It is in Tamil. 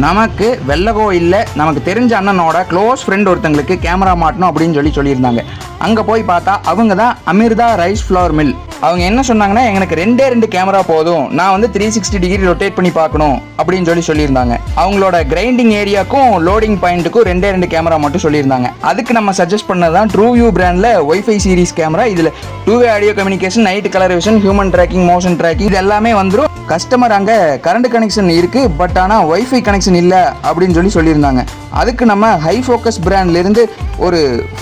நமக்கு வெள்ளகோ இல்லை, நமக்கு தெரிஞ்ச அண்ணனோட க்ளோஸ் ஃப்ரெண்ட் ஒருத்தங்களுக்கு கேமரா மாட்டணும் அப்படின்னு சொல்லியிருந்தாங்க. அங்கே போய் பார்த்தா அவங்க தான் அமிர்தா ரைஸ் ஃப்ளவர் மில். அவங்க என்ன சொன்னாங்கன்னா, எனக்கு 2 கேமரா போதும், நான் வந்து 360 டிகிரி ரொட்டேட் பண்ணி பார்க்கணும் அப்படின்னு சொல்லியிருந்தாங்க. அவங்களோட கிரைண்டிங் ஏரியாக்கும் லோடிங் பாயிண்ட்டுக்கும் 2 கேமரா மட்டும் சொல்லியிருந்தாங்க. அதுக்கு நம்ம சஜஸ்ட் பண்ணதான் ட்ரூவியூ பிராண்டில் ஒய்ஃபை சீரிஸ் கேமரா. இதில் 2-வே audio communication, night colour vision, human tracking, motion tracking இது எல்லாமே வந்துடும். கஸ்டமர் அங்கே கரண்ட் கனெக்ஷன் இருக்குது, பட் ஆனால் ஒய்ஃபை கனெக்ஷன் இல்லை அப்படின்னு சொல்லியிருந்தாங்க. அதுக்கு நம்ம ஹை ஃபோக்கஸ் பிராண்ட்லேருந்து ஒரு 5